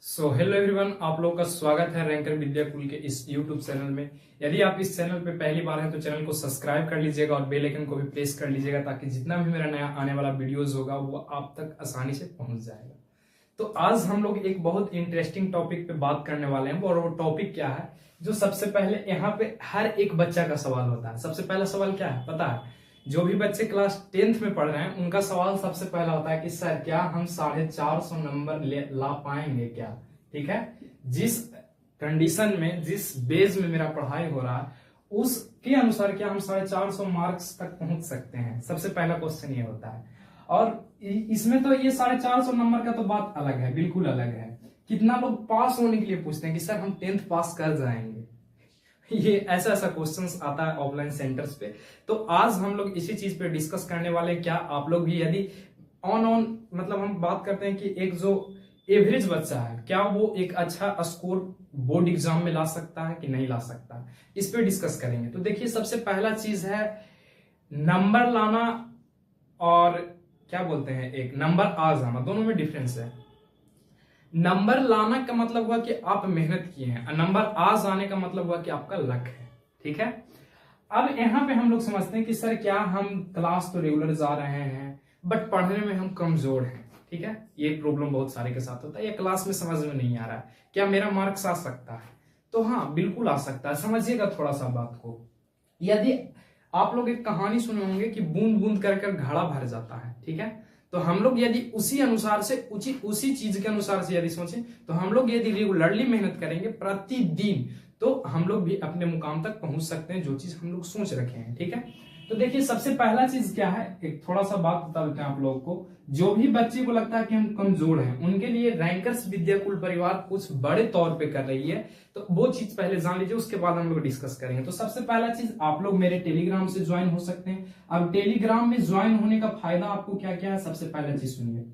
Hello everyone, आप लोगों का स्वागत है रैंकर विद्याकुल के इस यूट्यूब चैनल में। यदि आप इस चैनल पे पहली बार हैं तो चैनल को सब्सक्राइब कर लीजिएगा और बेल आइकन को भी प्रेस कर लीजिएगा ताकि जितना भी मेरा नया आने वाला वीडियोस होगा वो आप तक आसानी से पहुंच जाएगा। तो आज हम लोग एक बहुत इंटरेस्टिंग टॉपिक पे बात करने वाले हैं और वो टॉपिक क्या है, जो सबसे पहले यहाँ पे हर एक बच्चा का सवाल होता है। सबसे पहला सवाल क्या है पता है? जो भी बच्चे क्लास 10th में पढ़ रहे हैं उनका सवाल सबसे पहला होता है कि सर क्या हम 450 नंबर ला पाएंगे क्या? ठीक है, जिस कंडीशन में, जिस बेस में मेरा पढ़ाई हो रहा है उसके अनुसार क्या हम 450 मार्क्स तक पहुंच सकते हैं? सबसे पहला क्वेश्चन ये होता है। और इसमें तो ये 450 नंबर का तो बात अलग है, बिल्कुल अलग है। कितना लोग पास होने के लिए पूछते हैं कि सर हम 10th पास कर जाएंगे। ये ऐसा ऐसा क्वेश्चंस आता है ऑफलाइन सेंटर्स पे। तो आज हम लोग इसी चीज पे डिस्कस करने वाले हैं। क्या आप लोग भी, यदि ऑन मतलब हम बात करते हैं कि एक जो एवरेज बच्चा है क्या वो एक अच्छा स्कोर बोर्ड एग्जाम में ला सकता है कि नहीं ला सकता, इस पे डिस्कस करेंगे। तो देखिए, सबसे पहला चीज है नंबर लाना और क्या बोलते हैं एक नंबर आ जाना, दोनों में डिफरेंस है। नंबर लाना का मतलब हुआ कि आप मेहनत किए हैं, और नंबर आ जाने का मतलब हुआ कि आपका लक है। ठीक है, अब यहां पे हम लोग समझते हैं कि सर क्या हम क्लास तो रेगुलर जा रहे हैं बट पढ़ने में हम कमजोर हैं। ठीक है, ये प्रॉब्लम बहुत सारे के साथ होता है। ये क्लास में समझ में नहीं आ रहा है, क्या मेरा मार्क्स आ सकता है? तो हाँ, बिल्कुल आ सकता है। समझिएगा थोड़ा सा बात को। यदि आप लोग एक कहानी सुने होंगे कि बूंद बूंद कर कर घड़ा भर जाता है। ठीक है, तो हम लोग यदि उसी अनुसार से उसी चीज के अनुसार से यदि सोचें तो हम लोग यदि रेगुलरली मेहनत करेंगे प्रतिदिन तो हम लोग भी अपने मुकाम तक पहुंच सकते हैं, जो चीज हम लोग सोच रखे हैं। ठीक है, तो देखिए सबसे पहला चीज क्या है, एक थोड़ा सा बात बता देते हैं आप लोगों को। जो भी बच्चे को लगता है कि हम कमजोर हैं उनके लिए रैंकर्स विद्याकुल परिवार कुछ बड़े तौर पे कर रही है। तो वो चीज पहले जान लीजिए, उसके बाद हम लोग डिस्कस करेंगे। तो सबसे पहला चीज, आप लोग मेरे टेलीग्राम से ज्वाइन हो सकते हैं। अब टेलीग्राम में ज्वाइन होने का फायदा आपको क्या क्या है, सबसे पहला चीज सुनिए।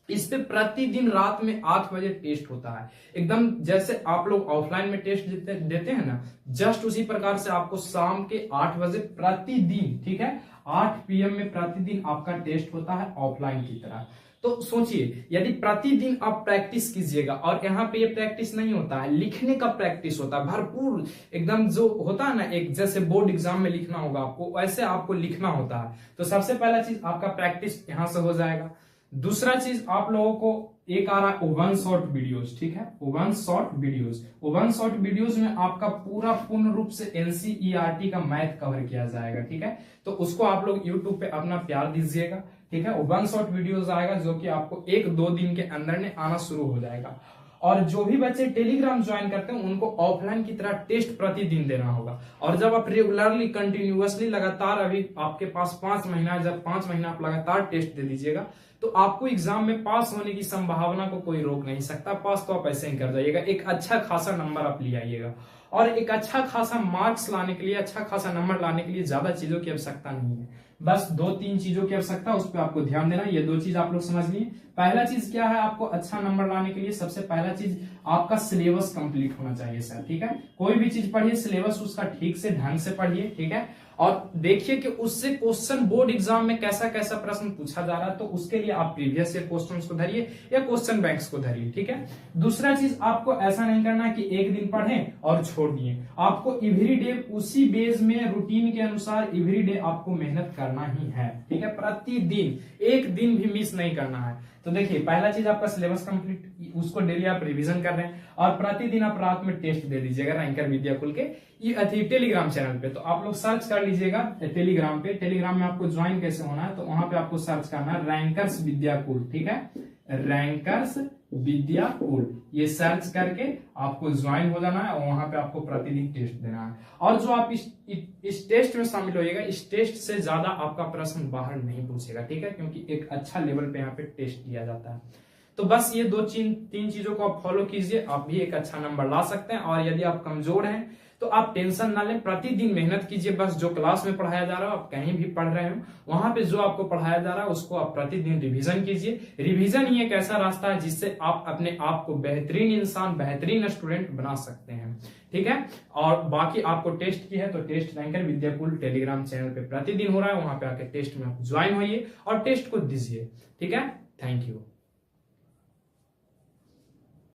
इस पे प्रतिदिन रात में 8 बजे टेस्ट होता है, एकदम जैसे आप लोग ऑफलाइन में टेस्ट देते हैं ना, जस्ट उसी प्रकार से आपको शाम के 8 बजे प्रतिदिन, ठीक है, 8 PM में प्रतिदिन आपका टेस्ट होता है ऑफलाइन की तरह। तो सोचिए, यदि प्रतिदिन आप प्रैक्टिस कीजिएगा, और यहाँ पे ये प्रैक्टिस नहीं होता है, लिखने का प्रैक्टिस होता है भरपूर, एकदम जो होता है ना, एक जैसे बोर्ड एग्जाम में लिखना होगा आपको, वैसे आपको लिखना होता है। तो सबसे पहला चीज आपका प्रैक्टिस यहां से हो जाएगा। दूसरा चीज, आप लोगों को एक आ रहा है ओवन शॉर्ट वीडियोस। ठीक है, oven short videos. Oven short videos में आपका पूरा पूर्ण रूप से NCERT का मैथ कवर किया जाएगा। ठीक है, तो उसको आप लोग यूट्यूब पे अपना प्यार दीजिएगा। ठीक है, ओवन शॉर्ट वीडियोस आएगा जो कि आपको 1-2 दिन के अंदर में आना शुरू हो जाएगा। और जो भी बच्चे टेलीग्राम ज्वाइन करते हैं उनको ऑफलाइन की तरह टेस्ट प्रतिदिन देना होगा। और जब आप रेगुलरली कंटिन्यूअसली लगातार, अभी आपके पास 5 महीना, जब 5 महीना आप लगातार टेस्ट दे दीजिएगा तो आपको एग्जाम में पास होने की संभावना को कोई रोक नहीं सकता। पास तो आप ऐसे ही कर जाइएगा, एक अच्छा खासा नंबर आप ले आइएगा। और एक अच्छा खासा मार्क्स लाने के लिए, अच्छा खासा नंबर लाने के लिए ज्यादा चीजों की आवश्यकता नहीं है, बस 2-3 चीजों की आवश्यकता, उस पर आपको ध्यान देना। ये 2 चीज आप लोग समझ लिए। पहला चीज क्या है, आपको अच्छा नंबर लाने के लिए सबसे पहला चीज आपका सिलेबस कंप्लीट होना चाहिए सर। ठीक है, कोई भी चीज पढ़िए, सिलेबस उसका ठीक से ढंग से पढ़िए। ठीक है, और देखिए कि उससे क्वेश्चन बोर्ड एग्जाम में कैसा कैसा प्रश्न पूछा जा रहा है, तो उसके लिए आप प्रीवियस ईयर क्वेश्चंस को धरिए या क्वेश्चन बैंक्स को धरिए। ठीक है, दूसरा चीज, आपको ऐसा नहीं करना कि एक दिन पढ़ें और छोड़ दिए। आपको एवरीडे उसी बेस में रूटीन के अनुसार एवरीडे आपको मेहनत करना ही है। ठीक है, प्रतिदिन, एक दिन भी मिस नहीं करना है। तो देखिए, पहला चीज आपका सिलेबस कंप्लीट, उसको डेली आप रिवीजन कर रहे हैं, और प्रतिदिन आप रात में टेस्ट दे दीजिएगा रैंकर विद्याकुल के ये टेलीग्राम चैनल पे। तो आप लोग सर्च कर लीजिएगा टेलीग्राम पे। टेलीग्राम में आपको ज्वाइन कैसे होना है, तो वहां पे आपको सर्च करना है रैंकर्स विद्याकुल। ठीक है, रैंकर्स विद्याकुल, ये सर्च करके आपको ज्वाइन हो जाना है और वहां पे आपको प्रतिदिन टेस्ट देना है। और जो आप इस टेस्ट में शामिल होइएगा, इस टेस्ट से ज्यादा आपका प्रश्न बाहर नहीं पूछेगा। ठीक है, क्योंकि एक अच्छा लेवल पे यहाँ पे टेस्ट दिया जाता है। तो बस ये 2-3 चीजों को आप फॉलो कीजिए, आप भी एक अच्छा नंबर ला सकते हैं। और यदि आप कमजोर हैं तो आप टेंशन ना लें, प्रतिदिन मेहनत कीजिए। बस जो क्लास में पढ़ाया जा रहा है, आप कहीं भी पढ़ रहे हो, वहां पे जो आपको पढ़ाया जा रहा है उसको आप प्रतिदिन रिवीजन कीजिए। रिवीजन ही एक ऐसा रास्ता है जिससे आप अपने आप को बेहतरीन इंसान, बेहतरीन स्टूडेंट बना सकते हैं। ठीक है, और बाकी आपको टेस्ट की है तो test ranker Vidyakul Telegram channel पे प्रतिदिन हो रहा है, वहां पे आके टेस्ट में आप ज्वाइन होइए और टेस्ट को दीजिए। ठीक है, थैंक यू।